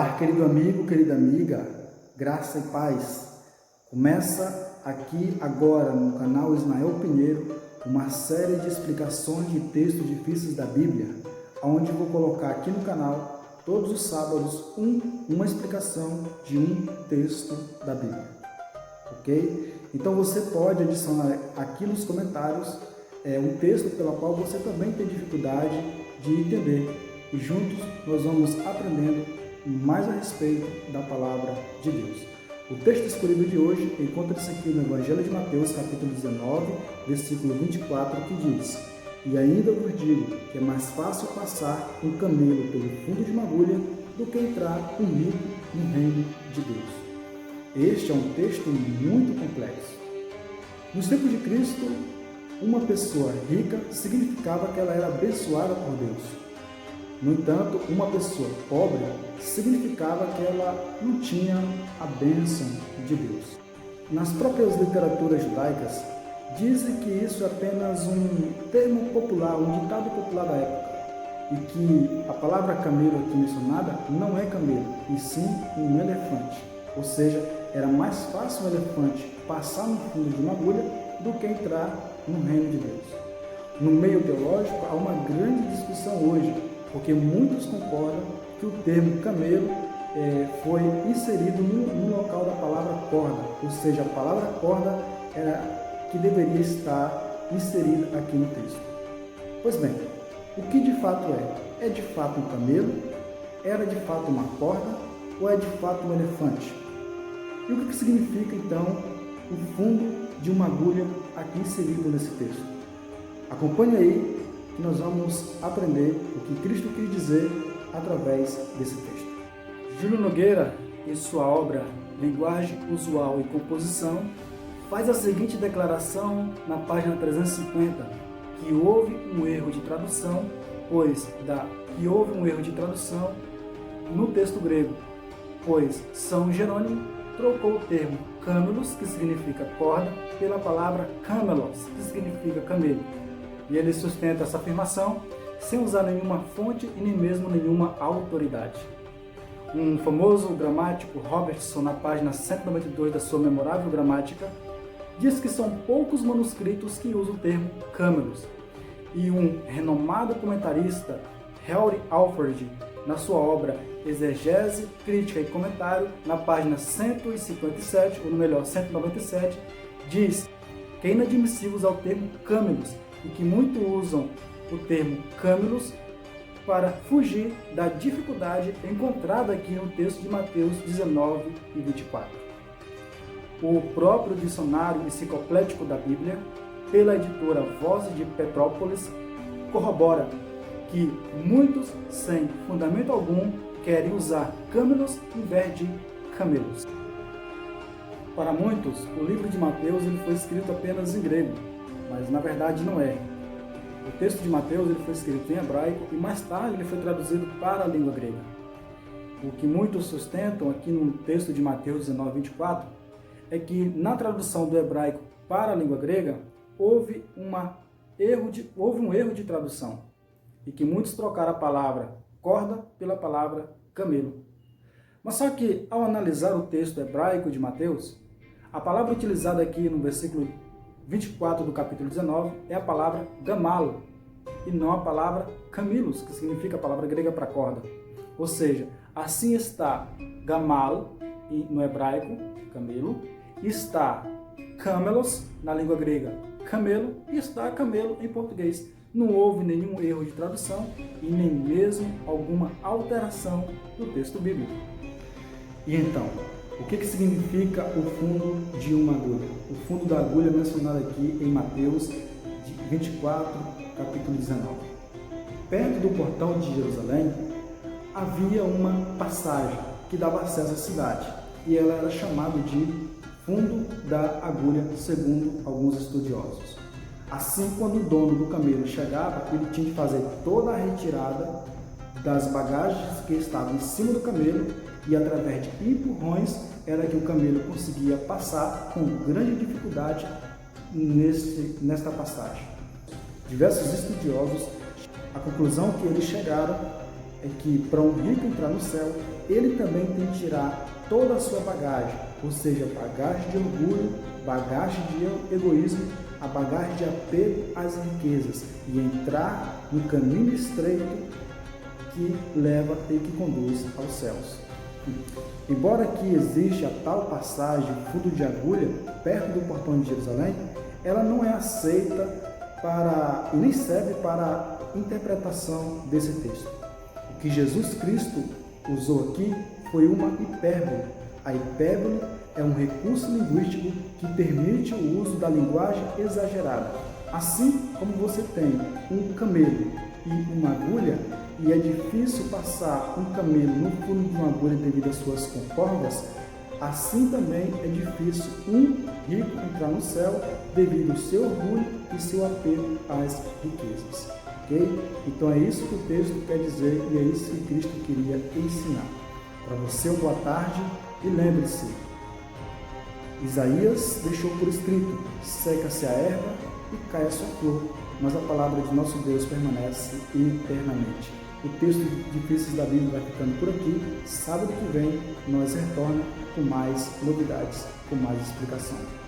Olá, querido amigo, querida amiga, graça e paz. Começa aqui agora no canal Ismael Pinheiro uma série de explicações de textos difíceis da Bíblia, onde vou colocar aqui no canal todos os sábados uma explicação de um texto da Bíblia, ok? Então você pode adicionar aqui nos comentários um texto pelo qual você também tem dificuldade de entender e juntos nós vamos aprendendo mais a respeito da palavra de Deus. O texto escolhido de hoje encontra-se aqui no Evangelho de Mateus, capítulo 19, versículo 24, que diz: "E ainda vos digo que é mais fácil passar um camelo pelo fundo de uma agulha do que entrar um rico no reino de Deus." Este é um texto muito complexo. Nos tempos de Cristo, uma pessoa rica significava que ela era abençoada por Deus. No entanto, uma pessoa pobre significava que ela não tinha a bênção de Deus. Nas próprias literaturas judaicas, dizem que isso é apenas um termo popular, um ditado popular da época, e que a palavra camelo aqui mencionada não é camelo, e sim um elefante. Ou seja, era mais fácil um elefante passar no fundo de uma agulha do que entrar no reino de Deus. No meio teológico, há uma grande discussão hoje, porque muitos concordam que o termo camelo foi inserido no local da palavra corda, ou seja, a palavra corda era que deveria estar inserida aqui no texto. Pois bem, o que de fato é? É de fato um camelo? Era de fato uma corda? Ou é de fato um elefante? E o que significa então o fundo de uma agulha aqui inserido nesse texto? Acompanhe aí que nós vamos aprender o que Cristo quis dizer através desse texto. Júlio Nogueira, em sua obra Linguagem Usual e Composição, faz a seguinte declaração na página 350, que houve um erro de tradução, que houve um erro de tradução no texto grego, pois São Jerônimo trocou o termo camelos, que significa corda, pela palavra camelos, que significa camelo. E ele sustenta essa afirmação sem usar nenhuma fonte e nem mesmo nenhuma autoridade. Um famoso gramático, Robertson, na página 192 da sua memorável gramática, diz que são poucos manuscritos que usam o termo camelos. E um renomado comentarista, Henry Alford, na sua obra Exegese, Crítica e Comentário, na página 157, ou melhor, 197, diz que é inadmissível usar o termo camelos, e que muitos usam o termo camelos para fugir da dificuldade encontrada aqui no texto de Mateus 19 e 24. O próprio dicionário enciclopédico da Bíblia, pela editora Voz de Petrópolis, corrobora que muitos, sem fundamento algum, querem usar camelos em vez de camelos. Para muitos, o livro de Mateus ele foi escrito apenas em grego, mas na verdade não é. O texto de Mateus ele foi escrito em hebraico e mais tarde ele foi traduzido para a língua grega. O que muitos sustentam aqui no texto de Mateus 19, 24 é que na tradução do hebraico para a língua grega houve um erro de tradução e que muitos trocaram a palavra corda pela palavra camelo. Mas só que ao analisar o texto hebraico de Mateus, a palavra utilizada aqui no versículo 24 do capítulo 19 é a palavra gamalo e não a palavra camilos, que significa a palavra grega para corda. Ou seja, assim está gamal no hebraico, camelo, está camelos na língua grega, camelo, e está camelo em português. Não houve nenhum erro de tradução e nem mesmo alguma alteração do texto bíblico. E então, o que significa o fundo de uma agulha? O fundo da agulha mencionado aqui em Mateus 24, capítulo 19. Perto do portão de Jerusalém, havia uma passagem que dava acesso à cidade, e ela era chamada de fundo da agulha, segundo alguns estudiosos. Assim, quando o dono do camelo chegava, ele tinha de fazer toda a retirada das bagagens que estavam em cima do camelo, e através de empurrões era que o camelo conseguia passar com grande dificuldade nesta passagem. Diversos estudiosos, a conclusão que eles chegaram é que para um rico entrar no céu, ele também tem que tirar toda a sua bagagem, ou seja, bagagem de orgulho, bagagem de egoísmo, a bagagem de apego às riquezas e entrar no caminho estreito que leva e que conduz aos céus. Embora aqui exista a tal passagem, fundo de agulha, perto do portão de Jerusalém, ela não é aceita e nem serve para a interpretação desse texto. O que Jesus Cristo usou aqui foi uma hipérbole. A hipérbole é um recurso linguístico que permite o uso da linguagem exagerada. Assim como você tem um camelo e uma agulha, e é difícil passar um camelo no fundo de uma agulha devido às suas cordas, assim também é difícil um rico entrar no céu devido ao seu orgulho e seu apego às riquezas. Ok? Então é isso que o texto quer dizer e é isso que Cristo queria ensinar. Para você, uma boa tarde e lembre-se, Isaías deixou por escrito: seca-se a erva e cai a sua flor, mas a palavra de nosso Deus permanece eternamente. O texto Difíceis da Bíblia vai ficando por aqui. Sábado que vem nós retornamos com mais novidades, com mais explicação.